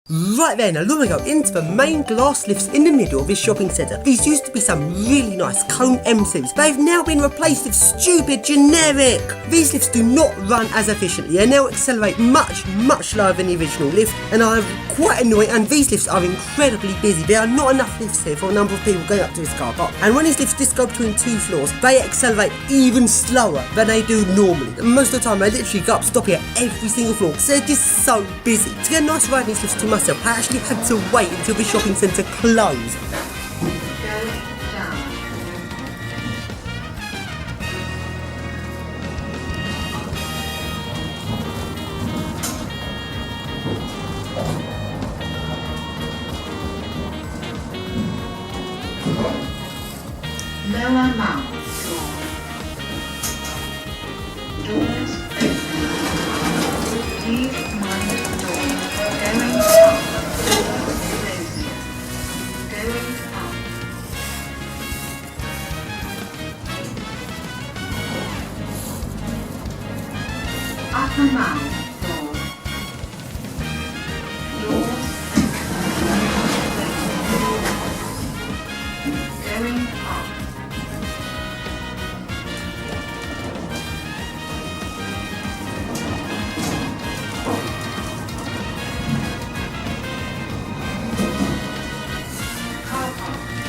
Right then, now long ago, into the main glass lifts in the middle of this shopping centre. These used to be some really nice cone M series, but they've now been replaced with stupid generic. These lifts do not run as efficiently. They now accelerate much slower than the original lift, and are quite annoying, and these lifts are incredibly busy. There are not enough lifts here for a number of people going up to this car park. And when these lifts just go between two floors, they accelerate even slower than they do normally. And most of the time, they literally go up, stop here every single floor, because they're just so busy. To get a nice ride in these lifts to myself, I actually had to wait until the shopping centre closed. Lower mount doors open. Please mind door going up. Closing. Going up. Upper mount door. Doors open. Going up.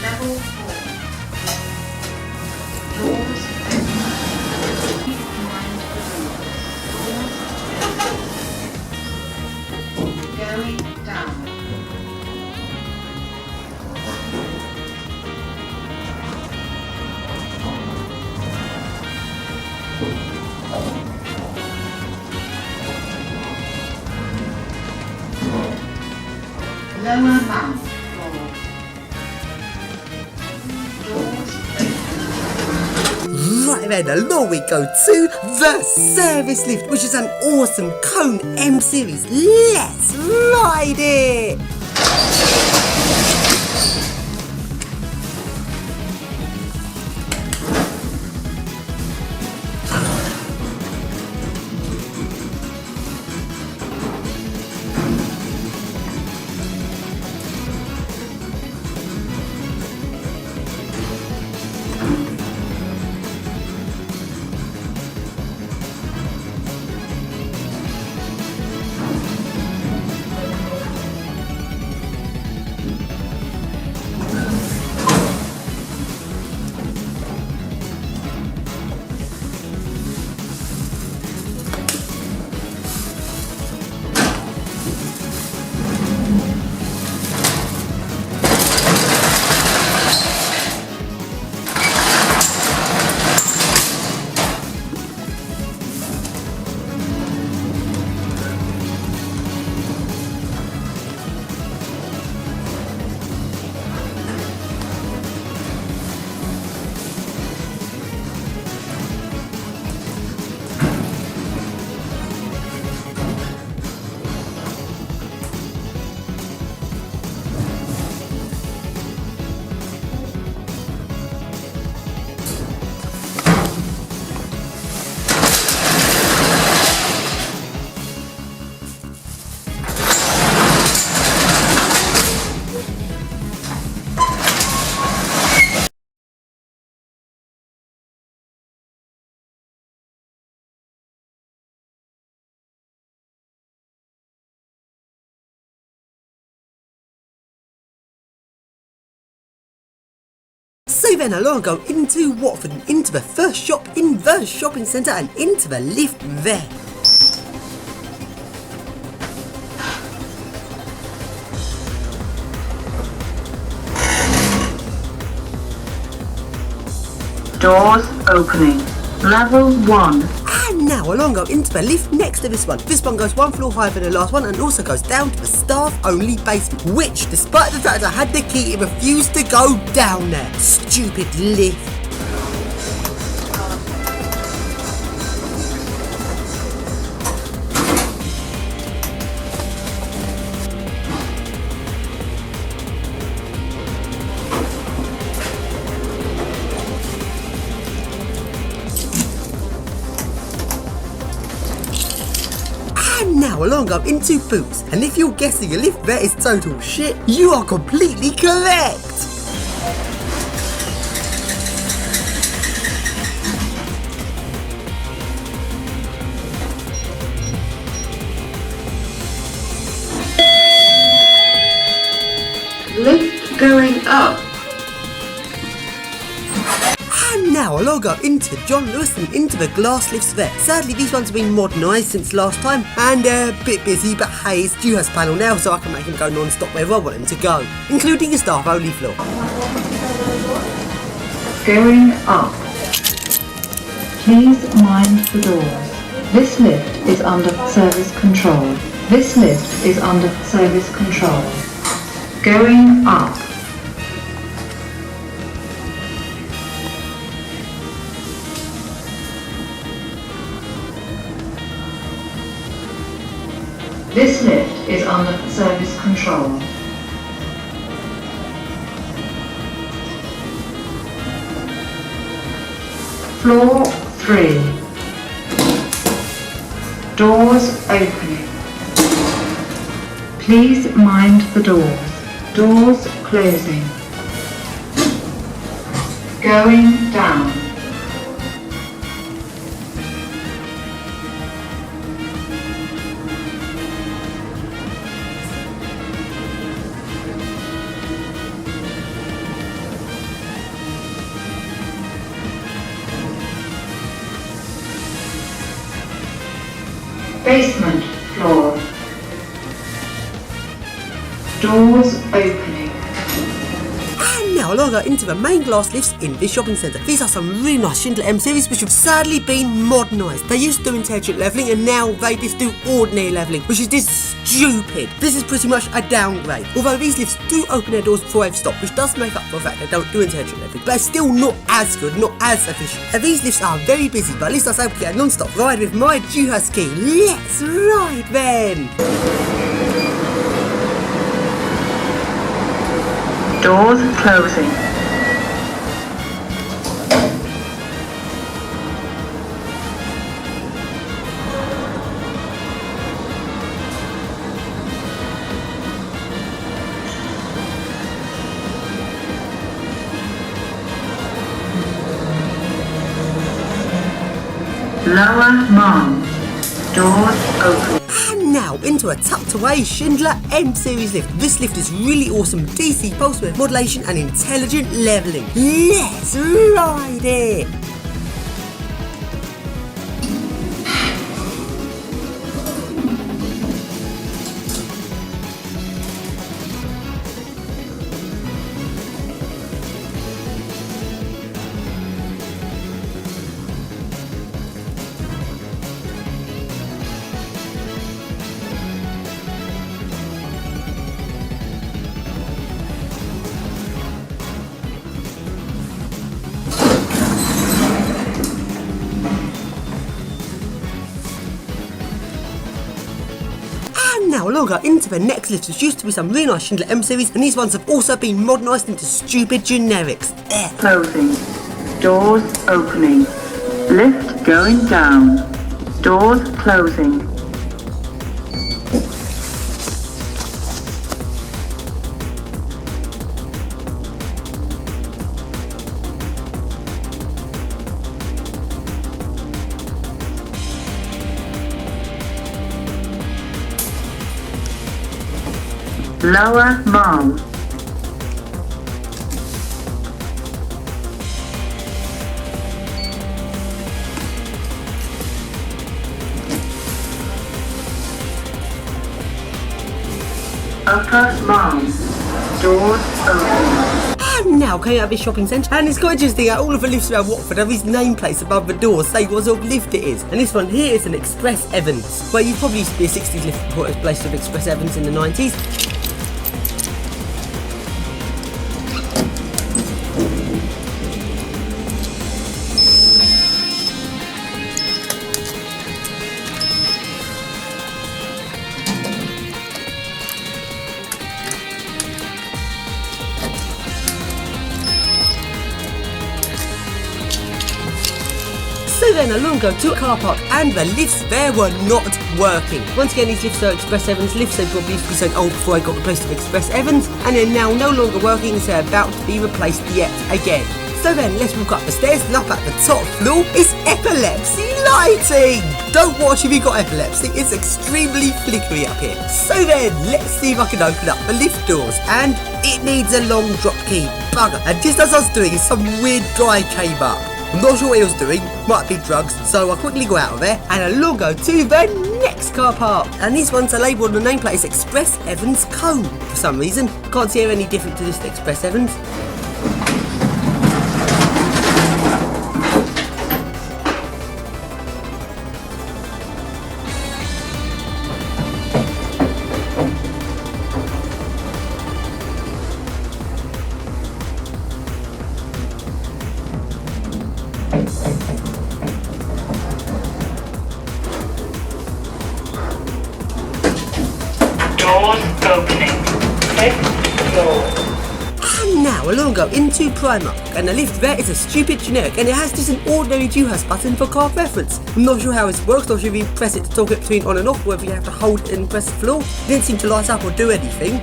Level 4. Doors open. Keep mind the doors. Going down. Lower mount. Right then, along we go to the service lift, which is an awesome cone M series. Let's ride it! So then along I go into Watford, into the first shop in the shopping centre, and into the lift there. Doors opening. Level 1. And now along go into the lift next to this one. This one goes one floor higher than the last one, and also goes down to the staff-only basement, which, despite the fact I had the key, it refused to go down there. Stupid lift. now now along go into boots, and if you're guessing a lift vet is total shit, you are completely correct! Lift going up. And now I'll log up into John Lewis and into the glass lifts vet. Sadly, these ones have been modernised since last time and a bit busy, but hey, it's Duha's panel now, so I can make him go non-stop wherever I want him to go, including a staff-only floor. Going up. Please mind the doors. This lift is under service control. This lift is under service control. Going up. This lift is under service control. Floor 3. Doors opening. Please mind the doors. Doors closing. Going down. Basement floor. Doors opening. And now I'll go into the main glass lifts in this shopping centre. These are some really nice Schindler M series which have sadly been modernised. They used to do intelligent levelling and now they just do ordinary levelling, which is just stupid. This is pretty much a downgrade. Although these lifts do open their doors before they've stopped, which does make up for the fact they don't do intelligent levelling, but it's still not as good, not as efficient. And these lifts are very busy, but at least I was able to get a non-stop ride with my Duha ski. Let's ride then! Doors closing. Lower mom. Doors open. And now into a tucked away Schindler M series lift. This lift is really awesome DC pulse width modulation and intelligent levelling. Let's ride it! Now longer into the next lifts, which used to be some really nice Schindler M series, and these ones have also been modernised into stupid generics. Closing. Doors opening. Lift going down. Doors closing. Lower mom. Upper mom. Doors open. And now coming out of this shopping centre, and it's quite interesting how all of the lifts around Watford have these nameplates above the doors saying what sort of lift it is. And this one here is an Express Evans. Well, you probably used to be a 60s lift before it was placed with Express Evans in the 90s. So then along go to a car park and the lifts there were not working. Once again, these lifts are Express Evans lifts, they probably used to be so old before I got replaced with Express Evans, and they're now no longer working, so they're about to be replaced yet again. So then, let's walk up the stairs, and up at the top floor is epilepsy lighting! Don't watch if you've got epilepsy, it's extremely flickery up here. So then, let's see if I can open up the lift doors, and it needs a long drop key. Bugger. And just as I was doing it, some weird guy came up. I'm not sure what he was doing, might be drugs, so I quickly go out of there, and along go to the next car park. And these ones are labelled on the nameplate as Express Evans Cone. For some reason, can't see any different to this Express Evans. Doors opening. 5th floor. And now along go into Primark, and the lift there is a stupid generic, and it has just an ordinary Duhas button for car preference. I'm not sure how it works, not sure if you press it to toggle it between on and off, whether you have to hold it and press the floor. It didn't seem to light up or do anything.